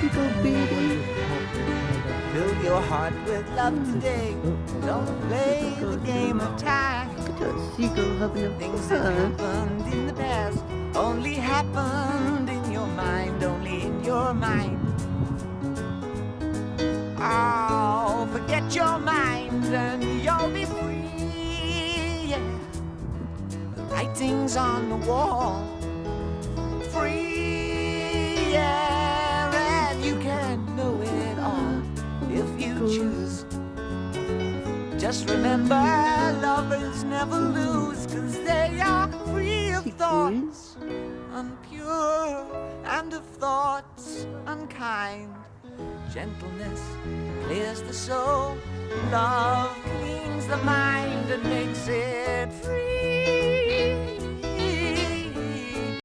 seagull baby. Fill your heart with love today. Don't play the game of time. Look at that seagull having a Things that fun. happened in the past only happened in your mind, only in your mind. Oh, forget your mind and you'll be free, yeah. The writing's on the wall. Free, yeah, and you can know it all if you choose. Just remember, lovers never lose, 'cause they are free of thoughts unpure and of thoughts unkind. Gentleness clears the soul, love cleans the mind and makes it free.